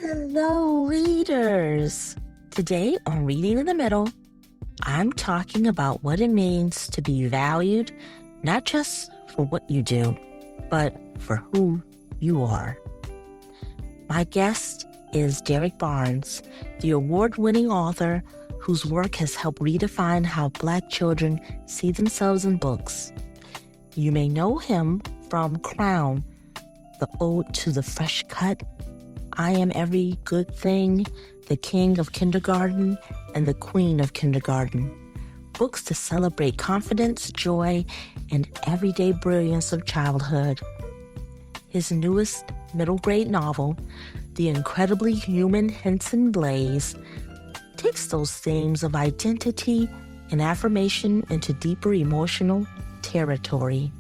Hello, readers. Today on Reading in the Middle, I'm talking about what it means to be valued, not just for what you do, but for who you are. My guest is Derrick Barnes, the award-winning author whose work has helped redefine how Black children see themselves in books. You may know him from Crown, the Ode to the Fresh Cut, I Am Every Good Thing, The King of Kindergarten, and The Queen of Kindergarten. Books to celebrate confidence, joy, and everyday brilliance of childhood. His newest middle grade novel, The Incredibly Human Henson Blayze, takes those themes of identity and affirmation into deeper emotional territory.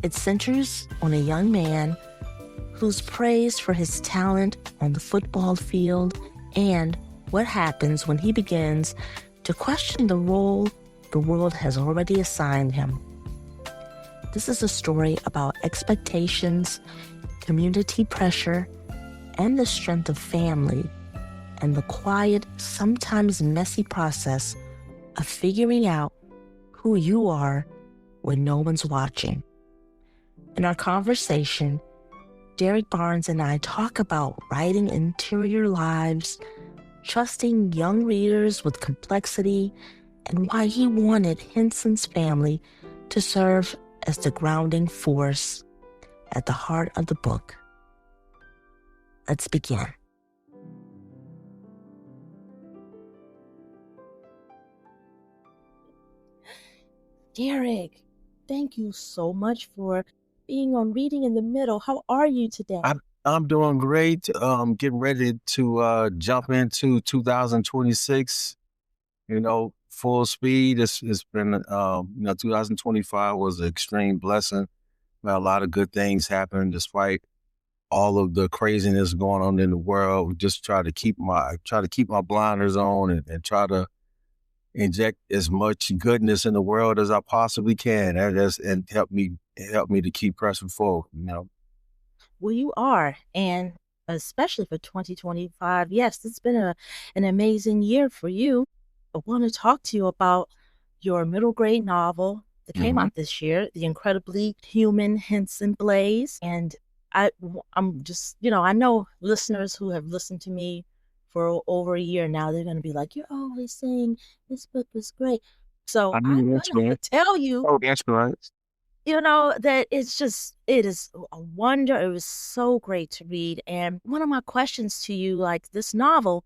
It centers on a young man who's praised for his talent on the football field and what happens when he begins to question the role the world has already assigned him. This is a story about expectations, community pressure, and the strength of family, and the quiet, sometimes messy process of figuring out who you are when no one's watching. In our conversation, Derrick Barnes and I talk about writing interior lives, trusting young readers with complexity, and why he wanted Henson's family to serve as the grounding force at the heart of the book. Let's begin. Derrick, thank you so much for being on Reading in the Middle. How are you today? I'm doing great. Getting ready to jump into 2026. Full speed. It's been 2025 was an extreme blessing. A lot of good things happened despite all of the craziness going on in the world. Just try to keep my blinders on and try to inject as much goodness in the world as I possibly can, and help me to keep pressing forward. Well, you are, and especially for 2025. Yes, it's been an amazing year for you. I want to talk to you about your middle grade novel that came out this year, The Incredibly Human Henson Blayze. And I'm just, I know listeners who have listened to me for over a year now, they're going to be like, you're always saying this book was great. So I'm going to tell you. Oh, that's right. That it is a wonder. It was so great to read. And one of my questions to you, like this novel,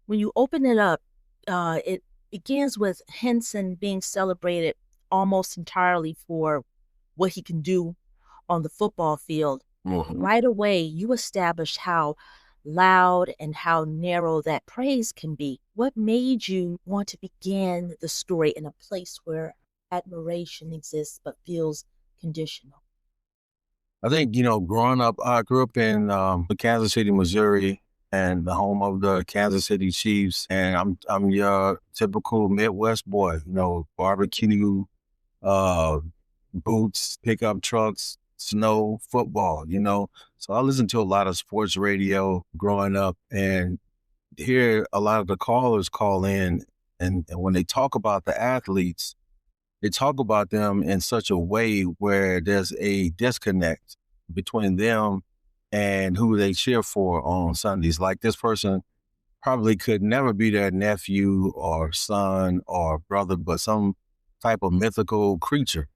when you open it up, it begins with Henson being celebrated almost entirely for what he can do on the football field. Right away, you established how loud and how narrow that praise can be. What made you want to begin the story in a place where admiration exists but feels conditional? I think, growing up, I grew up in Kansas City, Missouri, and the home of the Kansas City Chiefs. And I'm your typical Midwest boy, barbecue, boots, pickup trucks, snow, football, So I listened to a lot of sports radio growing up and hear a lot of the callers call in. And when they talk about the athletes, they talk about them in such a way where there's a disconnect between them and who they cheer for on Sundays. Like this person probably could never be their nephew or son or brother, but some type of mythical creature,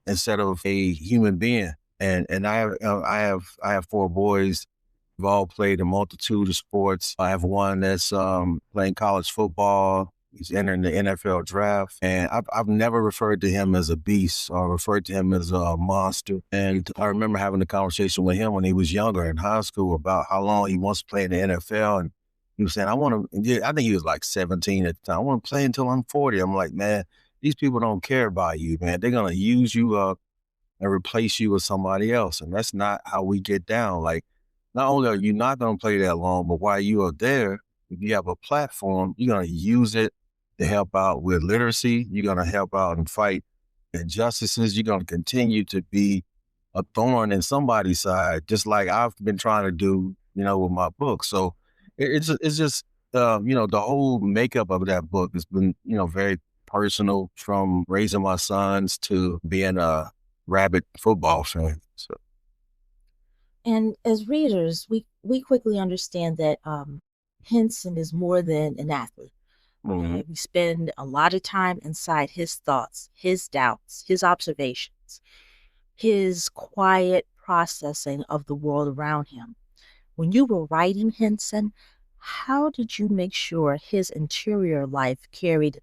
instead of a human being. And I have four boys. We've all played a multitude of sports. I have one that's playing college football. He's entering the NFL draft. And I've never referred to him as a beast or referred to him as a monster. And I remember having a conversation with him when he was younger in high school about how long he wants to play in the NFL. And he was saying, I think he was like 17 at the time. I want to play until I'm 40. I'm like, man, these people don't care about you, man. They're going to use you up and replace you with somebody else. And that's not how we get down. Like, not only are you not going to play that long, but while you are there, if you have a platform, you're going to use it to help out with literacy. You're going to help out and fight injustices. You're going to continue to be a thorn in somebody's side, just like I've been trying to do with my book. So it's just, the whole makeup of that book has been, very personal, from raising my sons to being a rabid football fan. So, And as readers, we quickly understand that Henson is more than an athlete. mhm. We spend a lot of time inside his thoughts, his doubts, his observations, his quiet processing of the world around him. When you were writing Henson, how did you make sure his interior life carried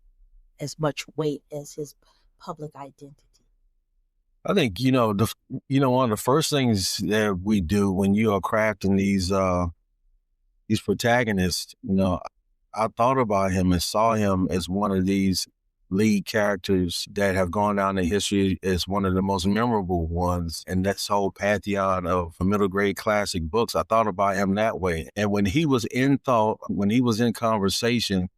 as much weight as his public identity? I think, one of the first things that we do when you are crafting these protagonists, I thought about him and saw him as one of these lead characters that have gone down in history as one of the most memorable ones. And that's whole pantheon of middle grade classic books. I thought about him that way. And when he was in thought, when he was in conversation,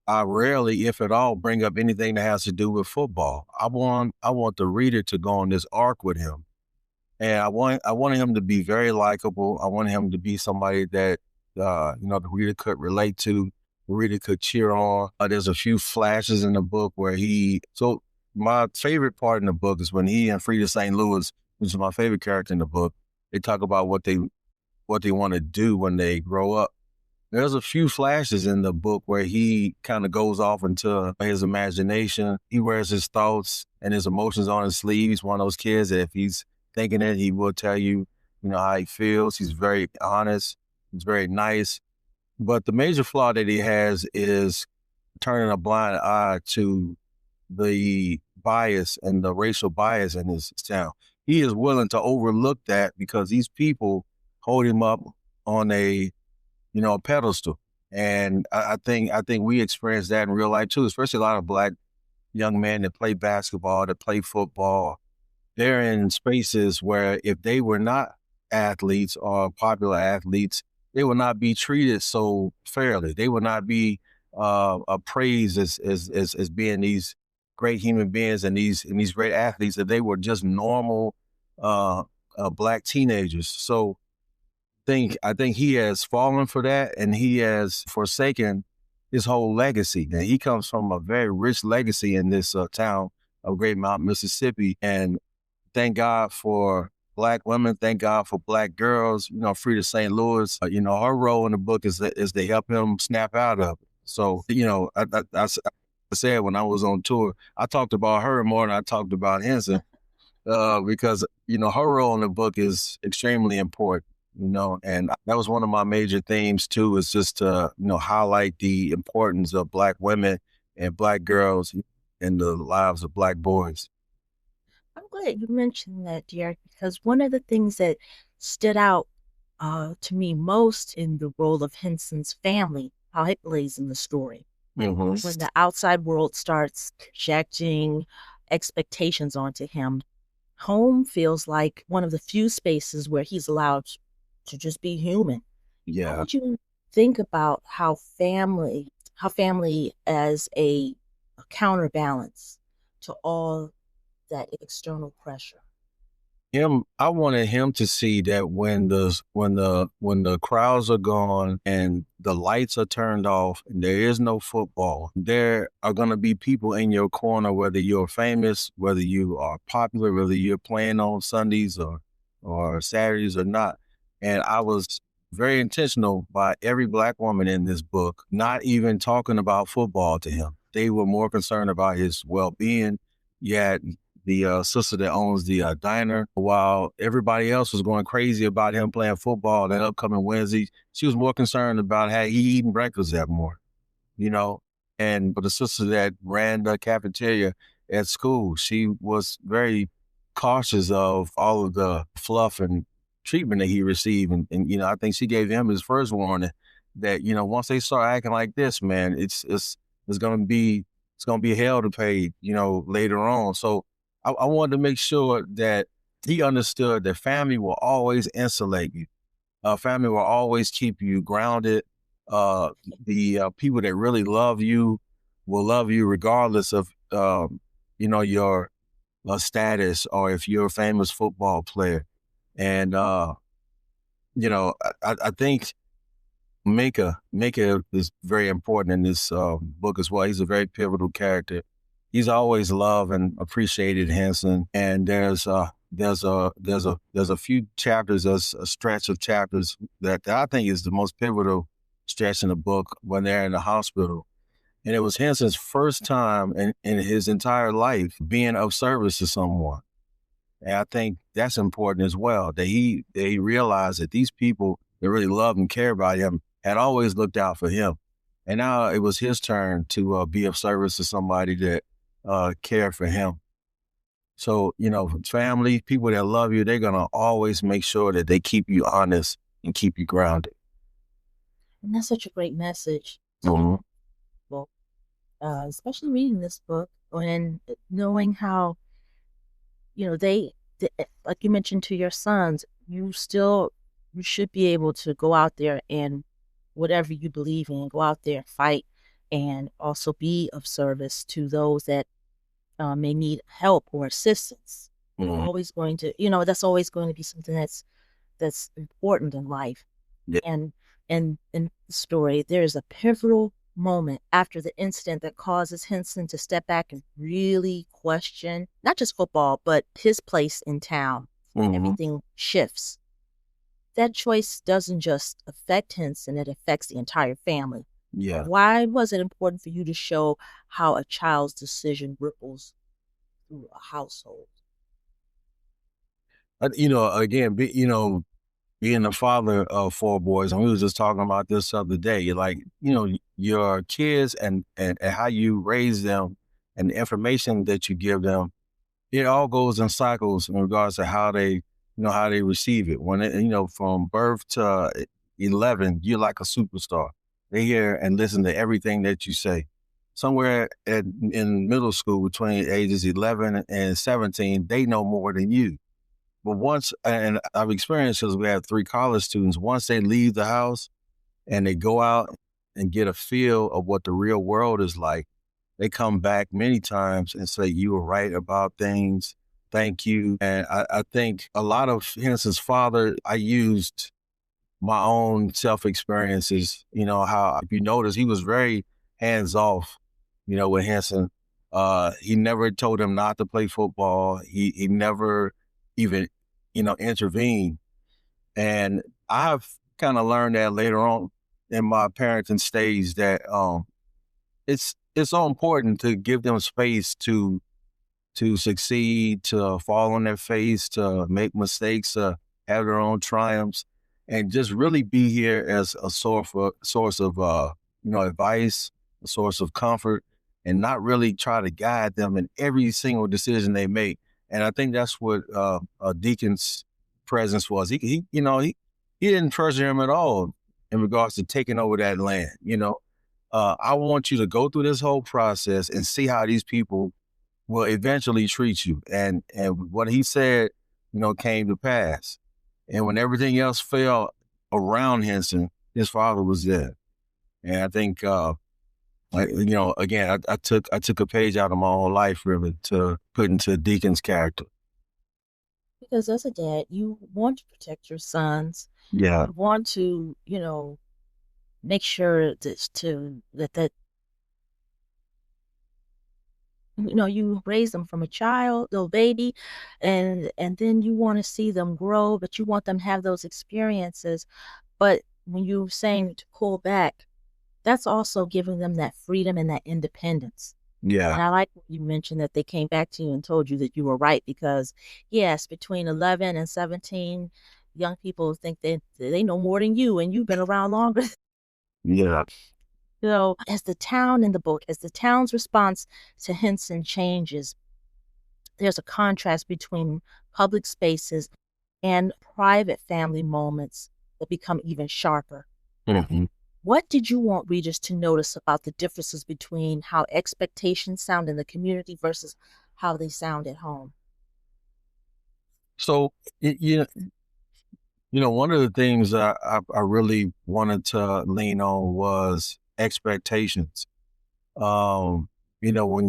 I rarely, if at all, bring up anything that has to do with football. I want the reader to go on this arc with him. And I wanted him to be very likable. I wanted him to be somebody that the reader could relate to, the reader could cheer on. There's a few flashes in the book where so my favorite part in the book is when he and Frida St. Louis, which is my favorite character in the book, they talk about what they want to do when they grow up. There's a few flashes in the book where he kind of goes off into his imagination. He wears his thoughts and his emotions on his sleeve. He's one of those kids that if he's thinking it, he will tell you, how he feels. He's very honest. He's very nice. But the major flaw that he has is turning a blind eye to the bias and the racial bias in his town. He is willing to overlook that because these people hold him up on a pedestal. And I think we experience that in real life too, especially a lot of Black young men that play basketball, that play football. They're in spaces where if they were not athletes or popular athletes, they would not be treated so fairly. They would not be appraised as being these great human beings and these great athletes, if they were just normal uh, Black teenagers. So I think he has fallen for that, and he has forsaken his whole legacy. And he comes from a very rich legacy in this town of Great Mount, Mississippi. And thank God for Black women. Thank God for Black girls. Frida St. Louis. Her role in the book is to help him snap out of it. So, I said when I was on tour, I talked about her more than I talked about Henson, because her role in the book is extremely important. And that was one of my major themes too, is just to highlight the importance of Black women and Black girls in the lives of Black boys. I'm glad you mentioned that, Derek, because one of the things that stood out to me most in the role of Henson's family, how it plays in the story, Mm-hmm. when the outside world starts projecting expectations onto him, home feels like one of the few spaces where he's allowed to just be human. How Yeah. did you think about how family as a counterbalance to all that external pressure? I wanted him to see that when the crowds are gone and the lights are turned off and there is no football, there are gonna be people in your corner, whether you're famous, whether you are popular, whether you're playing on Sundays or Saturdays or not. And I was very intentional by every Black woman in this book not even talking about football to him. They were more concerned about his well-being. Yet the sister that owns the diner, while everybody else was going crazy about him playing football that upcoming Wednesday, she was more concerned about how he eating breakfast that morning, you know. And but the sister that ran the cafeteria at school, she was very cautious of all of the fluff and treatment that he received. And I think she gave him his first warning that, once they start acting like this, man, it's gonna be hell to pay, later on. So I wanted to make sure that he understood that family will always insulate you. Family will always keep you grounded. Uh, the people that really love you will love you regardless of, your status or if you're a famous football player. And I think Mika is very important in this book as well. He's a very pivotal character. He's always loved and appreciated Henson. And there's a few chapters, there's a stretch of chapters that I think is the most pivotal stretch in the book when they're in the hospital. And it was Henson's first time in his entire life being of service to someone. And I think that's important as well, that he realized that these people that really love and care about him had always looked out for him. And now it was his turn to be of service to somebody that cared for him. So, family, people that love you, they're going to always make sure that they keep you honest and keep you grounded. And that's such a great message to Mhm. people, especially reading this book and knowing how, like you mentioned to your sons, you should be able to go out there and whatever you believe in, go out there and fight and also be of service to those that may need help or assistance. You're Mhm. always going to, that's always going to be something that's important in life. Yeah. And in the story, there is a pivotal moment after the incident that causes Henson to step back and really question not just football, but his place in town. Mhm. Everything shifts. That choice doesn't just affect Henson, it affects the entire family. Yeah. Why was it important for you to show how a child's decision ripples through a household? Again, being the father of four boys, and we was just talking about this the other day, you're like, your kids and how you raise them and the information that you give them, it all goes in cycles in regards to how they receive it. When from birth to 11, you're like a superstar. They hear and listen to everything that you say. Somewhere in middle school between ages 11 and 17, they know more than you. But once, and I've experienced because we have three college students, once they leave the house and they go out and get a feel of what the real world is like, they come back many times and say, "You were right about things. Thank you." And I think a lot of Henson's father, I used my own self experiences, how, if you notice, he was very hands off, with Henson. He never told him not to play football. He never even, intervened. And I've kind of learned that later on in my parenting stage that it's so important to give them space to succeed, to fall on their face, to make mistakes, to have their own triumphs, and just really be here as a source of advice, a source of comfort, and not really try to guide them in every single decision they make. And I think that's what Deacon's presence was. He didn't pressure him at all in regards to taking over that land. I want you to go through this whole process and see how these people will eventually treat you. And what he said, came to pass. And when everything else fell around Henson, his father was there. And I think, again, I took a page out of my own life, really, to put into Deacon's character. Because as a dad, you want to protect your sons. Yeah, You want to, make sure that you raise them from a child, little baby, and then you want to see them grow, but you want them to have those experiences. But when you're saying to pull back, that's also giving them that freedom and that independence. yeah, And I like what you mentioned that they came back to you and told you that you were right because, yes, between 11 and 17, young people think they know more than you and you've been around longer. yeah. As the town in the book, as the town's response to Henson changes, there's a contrast between public spaces and private family moments that become even sharper. Mhm. What did you want readers to notice about the differences between how expectations sound in the community versus how they sound at home? So, one of the things I really wanted to lean on was expectations. When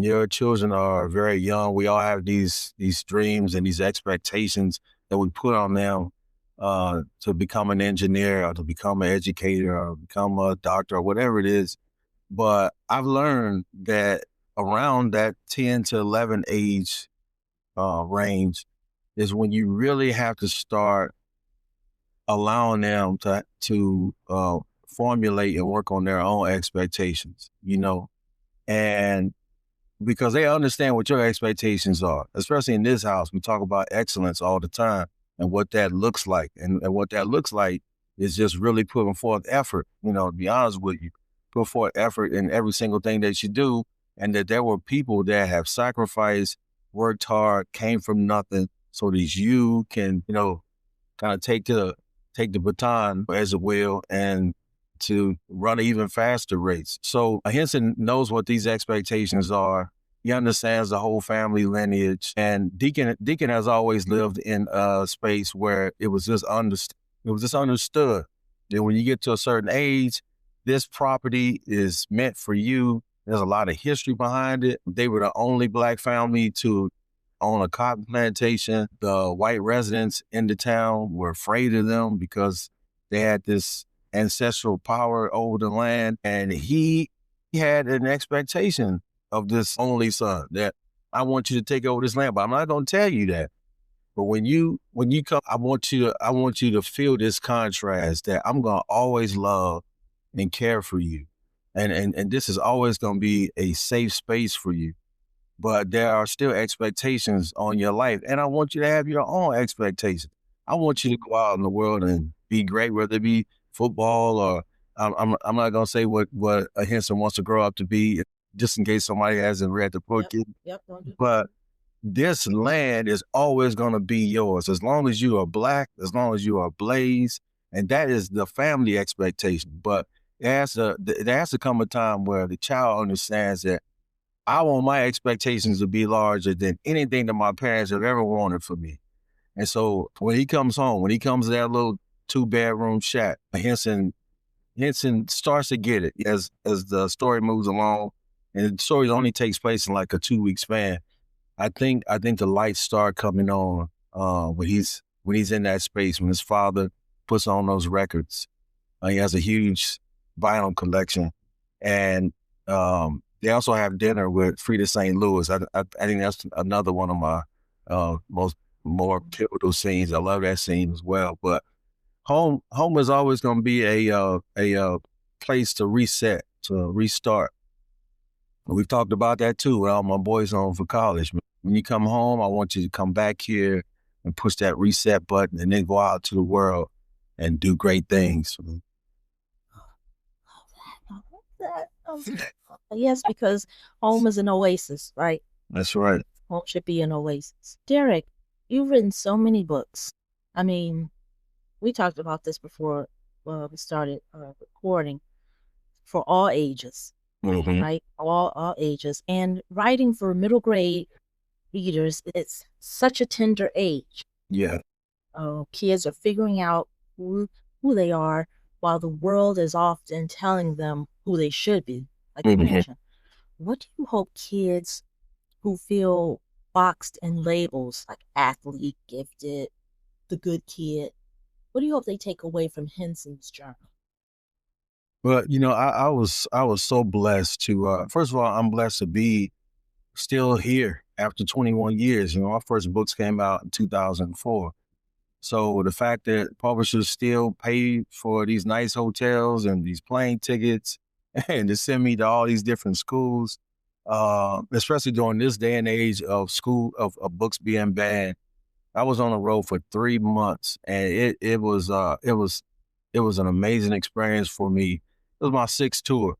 your children are very young, we all have these dreams and these expectations that we put on them. to become an engineer or to become an educator or become a doctor or whatever it is. But I've learned that around that 10 to 11 age range is when you really have to start allowing them to formulate and work on their own expectations, and because they understand what your expectations are. Especially in this house, we talk about excellence all the time and what that looks like. And what that looks like is just really putting forth effort, to be honest with you, put forth effort in every single thing that you do. And that there were people that have sacrificed, worked hard, came from nothing so that you can, kind of take the baton, as it will, and to run even faster rates. So Henson knows what these expectations are. He understands the whole family lineage, and Deacon has always lived in a space where it was just understood that when you get to a certain age, this property is meant for you. There's a lot of history behind it. They were the only Black family to own a cotton plantation. The white residents in the town were afraid of them because they had this ancestral power over the land. And he had an expectation of this only son that I want you to take over this land, but I'm not going to tell you that. But when you come, I want you to feel this contrast that I'm going to always love and care for you. And this is always going to be a safe space for you. But there are still expectations on your life. And I want you to have your own expectations. I want you to go out in the world and be great, whether it be football or I'm not going to say what a Henson wants to grow up to be, just in case somebody hasn't read the book yet. But this land is always going to be yours as long as you are Black, as long as you are Blayze. And that is the family expectation. But there has to come a time where the child understands that I want my expectations to be larger than anything that my parents have ever wanted for me. And so when he comes home, when he comes to that little 2-bedroom shack, Henson starts to get it as the story moves along. And the story only takes place in like a 2-week span. I think the lights start coming on when he's in that space, when his father puts on those records. He has a huge vinyl collection. And they also have dinner with Frida St. Louis. I think that's another one of my more pivotal scenes. I love that scene as well. But home is always going to be a place to reset, to restart. We've talked about that too with all my boys home for college. When you come home, I want you to come back here and push that reset button and then go out to the world and do great things. Yes, because home is an oasis, right? That's right. Home should be an oasis. Derrick, you've written so many books. I mean, we talked about this before we started recording. For all ages, right? All ages. And writing for middle grade readers, it's such a tender age. Yeah. Kids are figuring out who they are, while the world is often telling them who they should be, like you mentioned. What do you hope kids who feel boxed in labels like athlete, gifted, the good kid, what do you hope they take away from Henson's journal? Well, I was so blessed to, first of all, I'm blessed to be still here after 21 years. My first books came out in 2004. So the fact that publishers still pay for these nice hotels and these plane tickets and to send me to all these different schools, especially during this day and age of books being banned. I was on the road for 3 months, and it was an amazing experience for me. It was my 6th tour.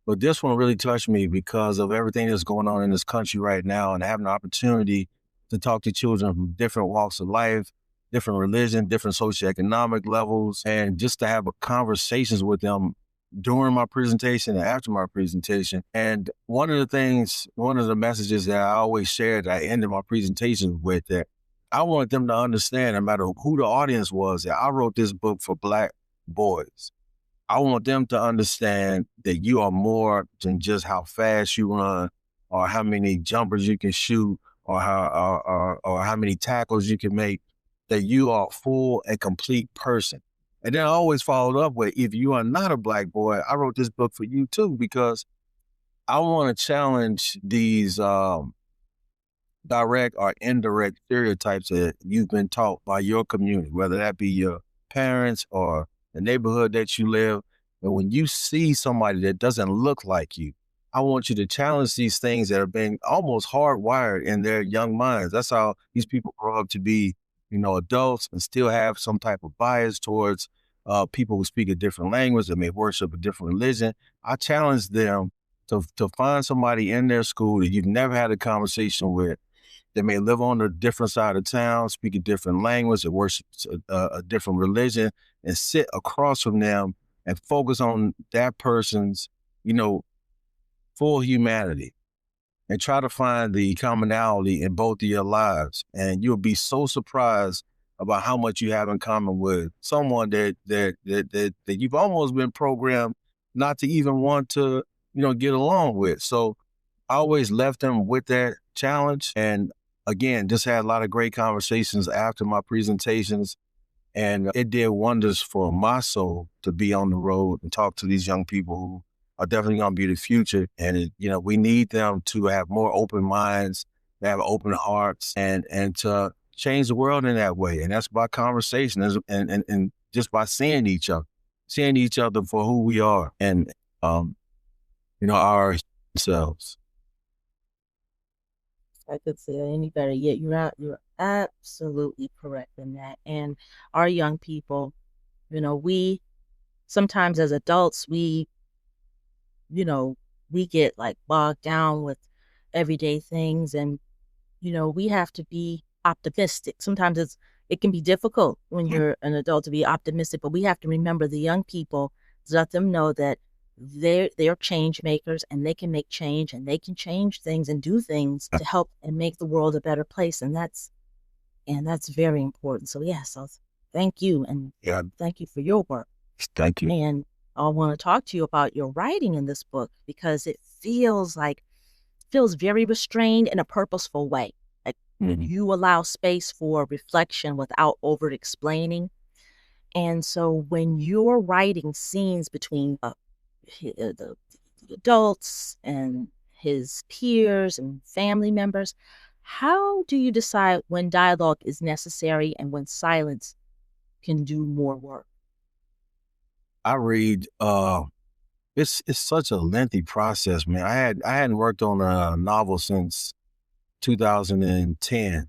But this one really touched me because of everything that's going on in this country right now, and having the opportunity to talk to children from different walks of life, different religion, different socioeconomic levels, and just to have conversations with them during my presentation and after my presentation. And one of the messages that I always shared, I ended my presentation with, that I wanted them to understand, no matter who the audience was, that I wrote this book for Black boys. I want them to understand that you are more than just how fast you run or how many jumpers you can shoot or how many tackles you can make. that you are a full and complete person. And then I always followed up with, if you are not a Black boy, I wrote this book for you too, because I want to challenge these direct or indirect stereotypes that you've been taught by your community, whether that be your parents or the neighborhood that you live. And when you see somebody that doesn't look like you, I want you to challenge these things that have been almost hardwired in their young minds. That's how these people grow up to be, adults, and still have some type of bias towards people who speak a different language and may worship a different religion. I challenge them to find somebody in their school that you've never had a conversation with, that may live on a different side of town, speak a different language, that worships a different religion, and sit across from them and focus on that person's, full humanity, and try to find the commonality in both of your lives. And you'll be so surprised about how much you have in common with someone that you've almost been programmed not to even want to, get along with. So I always left them with that challenge. And again, just had a lot of great conversations after my presentations. And it did wonders for my soul to be on the road and talk to these young people who are definitely going to be the future. And, we need them to have more open minds, to have open hearts, and to change the world in that way. And that's by conversation and just by seeing each other for who we are, and, our selves. I could say it any better. Yeah, you're absolutely correct in that. And our young people, we sometimes as adults, we get like bogged down with everyday things, and we have to be optimistic. Sometimes it can be difficult when you're an adult to be optimistic, but we have to remember the young people, to let them know that they're change makers, and they can make change, and they can change things and do things to help and make the world a better place. And that's very important. So so thank you, and thank you for your work. Thank you. And I want to talk to you about your writing in this book, because it feels very restrained in a purposeful way. Like, you allow space for reflection without over explaining. And so when you're writing scenes between the adults and his peers and family members, how do you decide when dialogue is necessary and when silence can do more work? I read, it's such a lengthy process, man. I hadn't worked on a novel since 2010.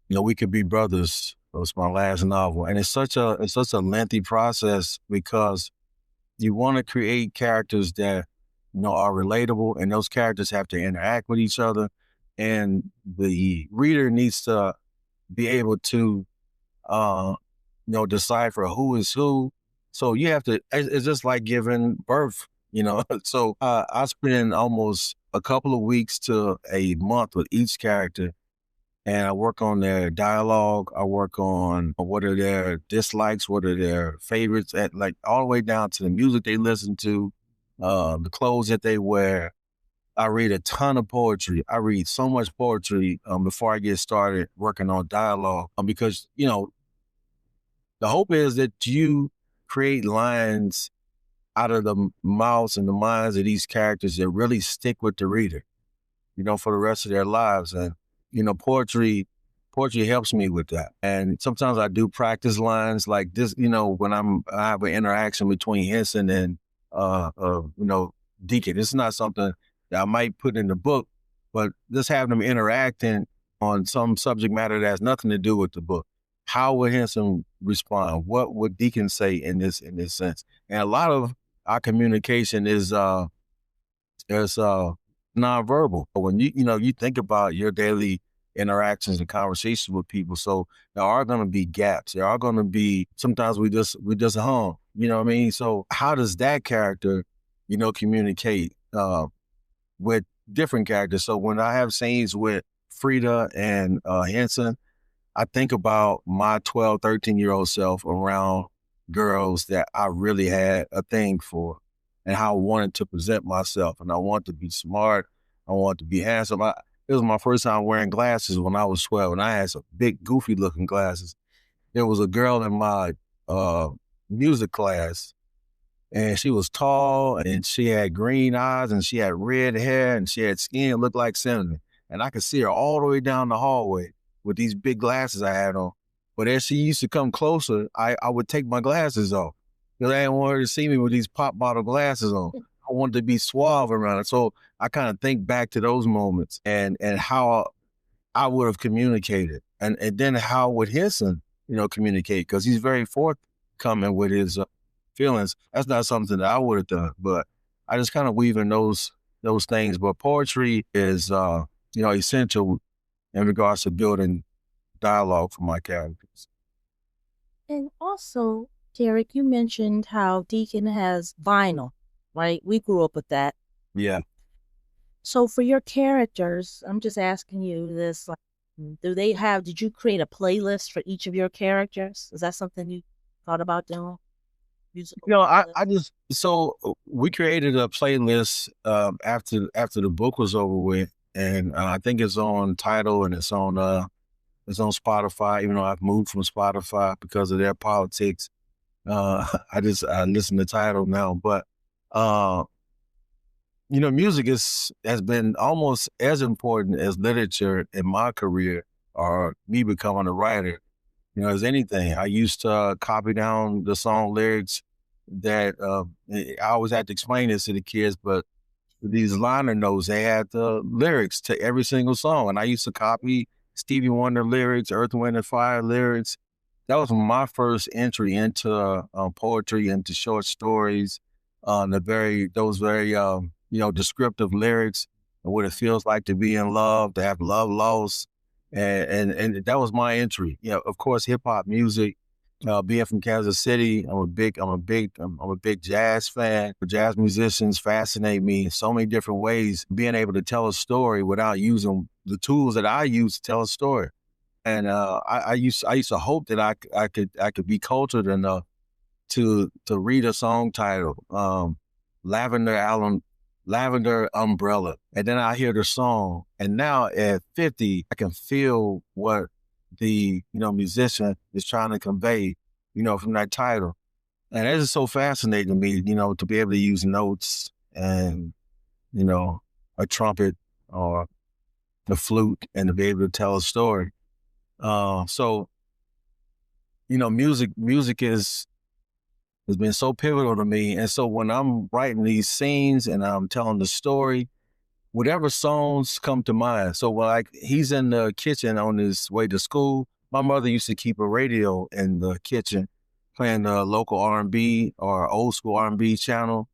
We Could Be Brothers was my last novel, and it's such a lengthy process, because you want to create characters that are relatable, and those characters have to interact with each other, and the reader needs to be able to decipher who is who. So you have to, it's just like giving birth, So I spend almost a couple of weeks to a month with each character, and I work on their dialogue. I work on what are their dislikes, what are their favorites, at like all the way down to the music they listen to, the clothes that they wear. I read a ton of poetry. I read so much poetry before I get started working on dialogue, because, the hope is that you create lines out of the mouths and the minds of these characters that really stick with the reader, for the rest of their lives. And, poetry helps me with that. And sometimes I do practice lines like this, when I have an interaction between Henson and, Deacon. It's not something that I might put in the book, but just having them interacting on some subject matter that has nothing to do with the book. How would Henson respond? What would Deacon say in this sense? And a lot of our communication is nonverbal. When you think about your daily interactions and conversations with people, so there are going to be gaps. There are going to be, sometimes we just hum. You know what I mean? So how does that character, communicate with different characters? So when I have scenes with Frida and Henson, I think about my 12, 13-year-old self around girls that I really had a thing for, and how I wanted to present myself. And I want to be smart. I want to be handsome. It was my first time wearing glasses when I was 12, and I had some big, goofy looking glasses. There was a girl in my uh, music class, and she was tall, and she had green eyes, and she had red hair, and she had skin that looked like cinnamon. And I could see her all the way down the hallway with these big glasses I had on. But as she used to come closer, I would take my glasses off because I didn't want her to see me with these pop bottle glasses on. I wanted to be suave around it. So I kind of think back to those moments and how I would have communicated. And then how would Henson, communicate? Because he's very forthcoming with his feelings. That's not something that I would have done, but I just kind of weave in those things. But poetry is, essential in regards to building dialogue for my characters. And also, Derek, you mentioned how Deacon has vinyl, right? We grew up with that. Yeah. So for your characters, I'm just asking you this, like, did you create a playlist for each of your characters? Is that something you thought about doing? Musical I just so we created a playlist after the book was over with, and I think it's on Tidal and it's on Spotify. Even though I've moved from Spotify because of their politics, I listen to Tidal now. But music has been almost as important as literature in my career or me becoming a writer. As anything. I used to copy down the song lyrics that I always had to explain this to the kids, but these liner notes, they had the lyrics to every single song. And I used to copy Stevie Wonder lyrics, Earth, Wind, and Fire lyrics. That was my first entry into poetry, into short stories, those very descriptive lyrics, and what it feels like to be in love, to have love lost, and that was my entry. Of course, hip hop music. Being from Kansas City, I'm a big jazz fan. Jazz musicians fascinate me in so many different ways. Being able to tell a story without using the tools that I use to tell a story. And I used to hope that I could be cultured enough to read a song title, Lavender Allen, Lavender Umbrella, and then I hear the song. And now at 50, I can feel what the musician is trying to convey, from that title. And that is so fascinating to me, to be able to use notes and a trumpet or the flute and to be able to tell a story. So music has been so pivotal to me. And so when I'm writing these scenes and I'm telling the story, whatever songs come to mind. So like he's in the kitchen on his way to school. My mother used to keep a radio in the kitchen playing the local R&B or old school R&B channel.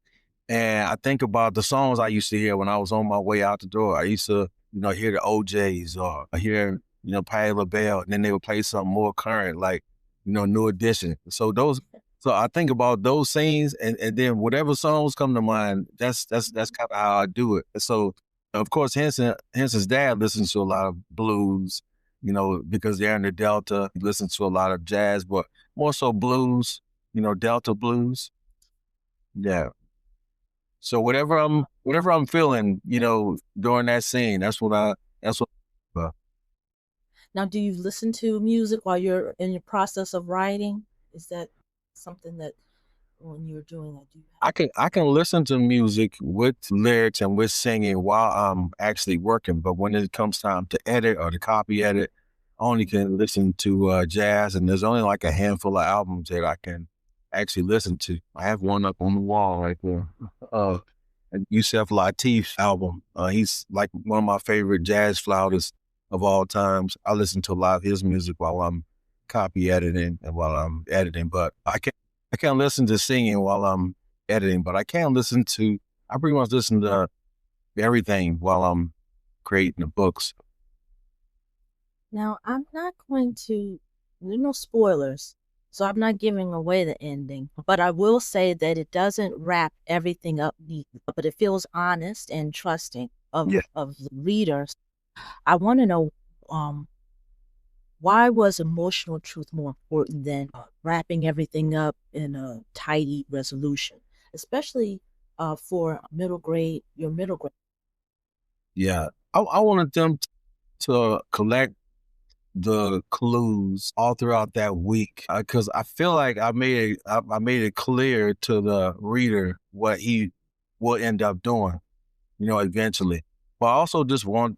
And I think about the songs I used to hear when I was on my way out the door. I used to, hear the OJs or I hear, Patti LaBelle, and then they would play something more current, like, New Edition. So I think about those scenes and then whatever songs come to mind, that's kind of how I do it. So of course, Henson's dad listens to a lot of blues, because they're in the Delta. He listens to a lot of jazz, but more so blues, Delta blues. Yeah. So whatever I'm feeling, during that scene, that's what. Uh, Now, do you listen to music while you're in your process of writing? Is that something that when you're doing that, do you have? I can listen to music with lyrics and with singing while I'm actually working, but when it comes time to edit or to copy edit, I only can listen to jazz, and there's only like a handful of albums that I can actually listen to. I have one up on the wall right there. Uh, Yusef Lateef's album. He's like one of my favorite jazz flautists of all times. I listen to a lot of his music while I'm copy editing and while I'm editing, but I can't listen to singing while I'm editing, but I pretty much listen to everything while I'm creating the books. Now, there's no spoilers, so I'm not giving away the ending, but I will say that it doesn't wrap everything up neatly, but it feels honest and trusting Yeah. of the readers. I want to know, um, why was emotional truth more important than wrapping everything up in a tidy resolution, especially for your middle grade? Yeah. I wanted them to collect the clues all throughout that week because I feel like I made it clear to the reader what he will end up doing, eventually. But I also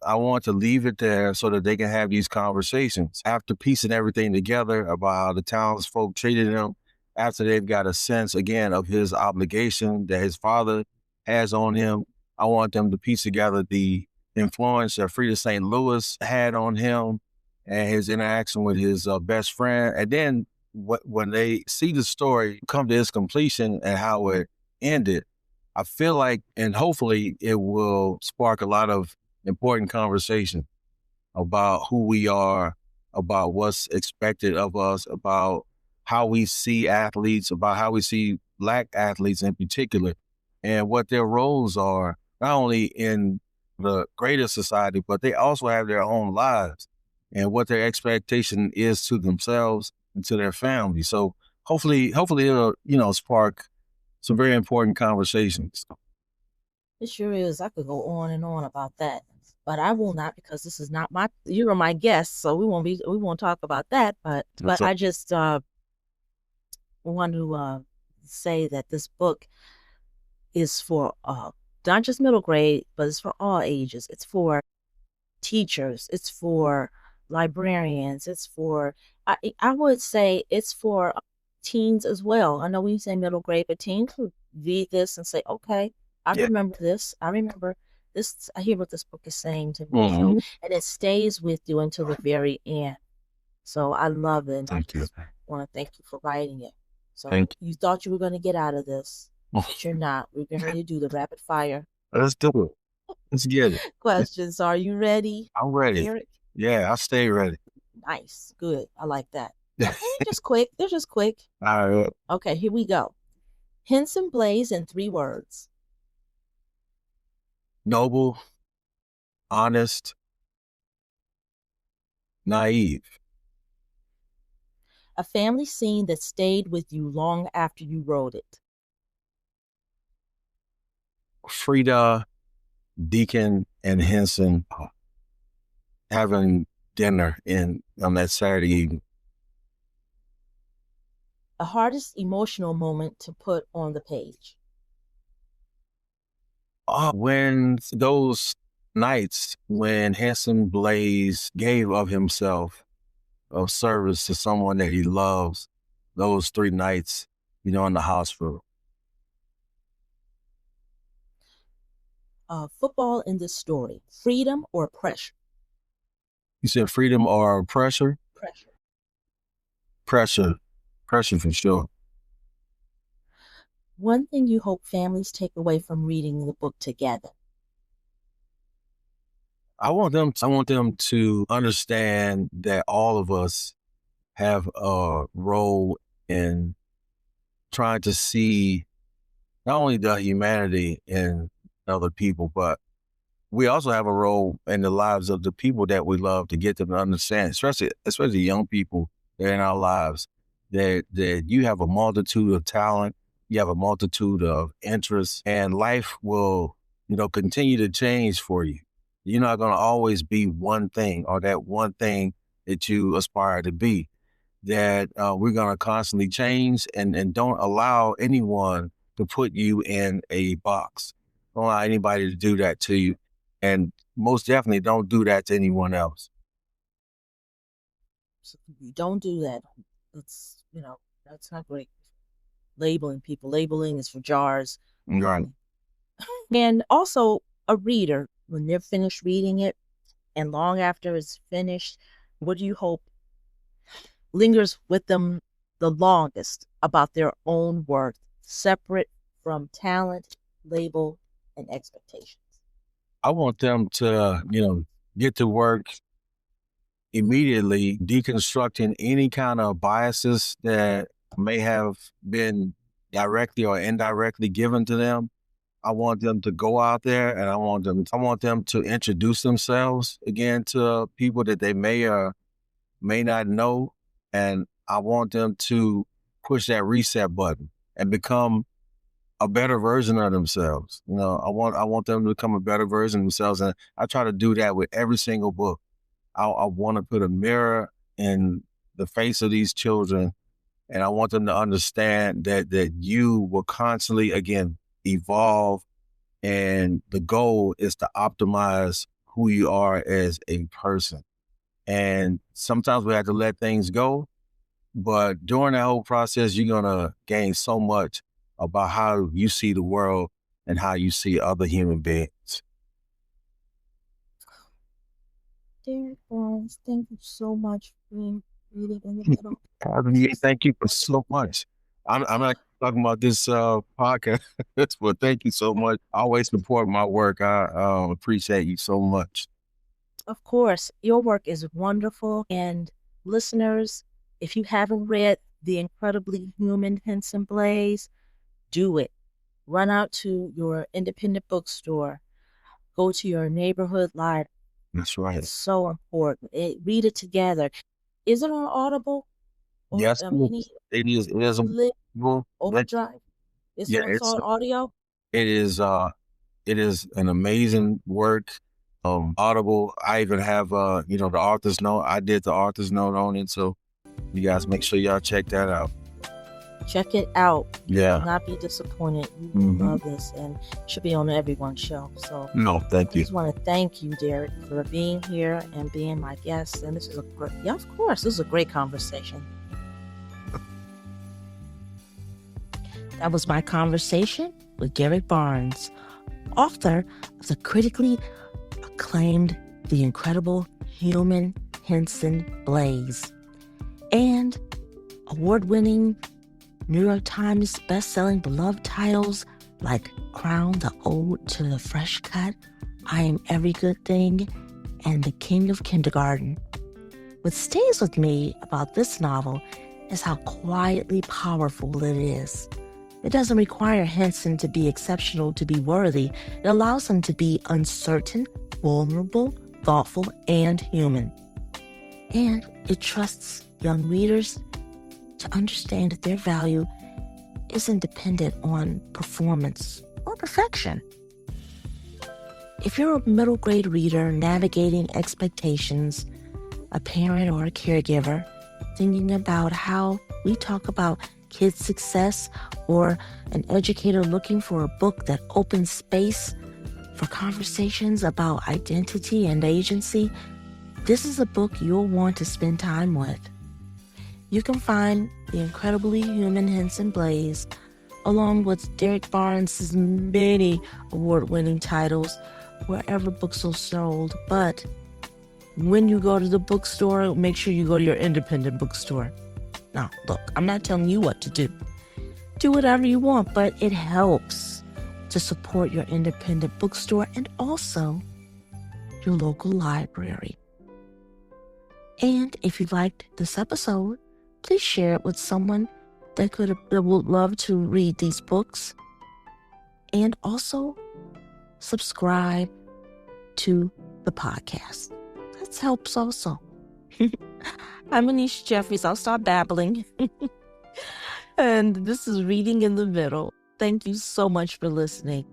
I want to leave it there so that they can have these conversations after piecing everything together about how the townsfolk treated him, after they've got a sense again of his obligation that his father has on him. I want them to piece together the influence that Frida St. Louis had on him and his interaction with his best friend. And then when they see the story come to its completion and how it ended, I feel like, and hopefully it will spark a lot of important conversation about who we are, about what's expected of us, about how we see athletes, about how we see Black athletes in particular, and what their roles are, not only in the greater society, but they also have their own lives and what their expectation is to themselves and to their family. So hopefully it'll, spark some very important conversations. It sure is. I could go on and on about that, but I will not because this is not you are my guest, so we won't talk about that. But So, I just want to say that this book is for not just middle grade, but it's for all ages. It's for teachers. It's for librarians. It's for I would say it's for teens as well. I know we say middle grade, but teens who read this and say, "Okay, I yeah. remember this. I remember this. I hear what this book is saying to me." Mhm. And it stays with you until the very end. So I love it. And I Thank you. just want to thank you for writing it. So Thank you thought you were going to get out of this, you. but you're not. We're getting ready to do the rapid fire Let's do it. Let's get it. questions. Are you ready, I'm ready. Derrick? Yeah, I stay ready. Nice. Good. I like that. They're just quick. They're just quick. All right. Okay, here we go. Henson Blayze in 3 words. Noble, honest, naive. A family scene that stayed with you long after you wrote it. Frida, Deacon, and Henson having dinner on that Saturday evening. The hardest emotional moment to put on the page. When those nights when Henson Blayze gave of himself of service to someone that he loves, those 3 nights, in the hospital. Football in this story. Freedom or pressure? You said freedom or pressure? Pressure. Pressure. Pressure for sure. One thing you hope families take away from reading the book together. I want them to understand that all of us have a role in trying to see not only the humanity in other people, but we also have a role in the lives of the people that we love to get them to understand, especially young people that are in our lives, that you have a multitude of talent, you have a multitude of interests, and life will, continue to change for you. You're not going to always be one thing or that one thing that you aspire to be. That we're going to constantly change and don't allow anyone to put you in a box. Don't allow anybody to do that to you. And most definitely don't do that to anyone else. So you don't do that. That's not great. Labeling people. Labeling is for jars. Right. And also a reader, when they're finished reading it and long after it's finished, what do you hope lingers with them the longest about their own worth, separate from talent, label, and expectations? I want them to, get to work immediately deconstructing any kind of biases that may have been directly or indirectly given to them. I want them to go out there and I want them to introduce themselves again to people that they may or may not know. And I want them to push that reset button and become a better version of themselves. I want them to become a better version of themselves. And I try to do that with every single book. I want to put a mirror in the face of these children, and I want them to understand that you will constantly, again, evolve, and the goal is to optimize who you are as a person. And sometimes we have to let things go, but during that whole process, you're going to gain so much about how you see the world and how you see other human beings. Derrick Barnes, thank you so much for being reading in the middle. Thank you for so much. I'm not talking about this podcast, but thank you so much. I always support my work. I appreciate you so much. Of course, your work is wonderful. And listeners, if you haven't read The Incredibly Human Henson Blayze, do it. Run out to your independent bookstore. Go to your neighborhood library. That's right. It's so important. Read it together. Is it on Audible? Or, Yes, it is. It is. Overdrive. It's on audio. It is. It is an amazing work. Audible. I even have the author's note. I did the author's note on it, so you guys make sure y'all check that out. Check it out. Yeah. You will not be disappointed. You love this, and it should be on everyone's show. So thank you. I just want to thank you, Derrick, for being here and being my guest. And this is of course, this is a great conversation. That was my conversation with Derrick Barnes, author of the critically acclaimed The Incredible Human Henson Blayze and award-winning New York Times best-selling beloved titles like Crown, The Ode to the Fresh Cut, I Am Every Good Thing, and The King of Kindergarten. What stays with me about this novel is how quietly powerful it is. It doesn't require Henson to be exceptional to be worthy. It allows him to be uncertain, vulnerable, thoughtful, and human. And it trusts young readers to understand that their value isn't dependent on performance or perfection. If you're a middle grade reader navigating expectations, a parent or a caregiver thinking about how we talk about kids' success, or an educator looking for a book that opens space for conversations about identity and agency, this is a book you'll want to spend time with. You can find The Incredibly Human Henson Blayze, along with Derrick Barnes' many award-winning titles, wherever books are sold. But when you go to the bookstore, make sure you go to your independent bookstore. Now, look, I'm not telling you what to do. Do whatever you want, but it helps to support your independent bookstore and also your local library. And if you liked this episode, please share it with someone that would love to read these books. And also subscribe to the podcast. That helps also. I'm Anisha Jeffries. I'll stop babbling. And this is Reading in the Middle. Thank you so much for listening.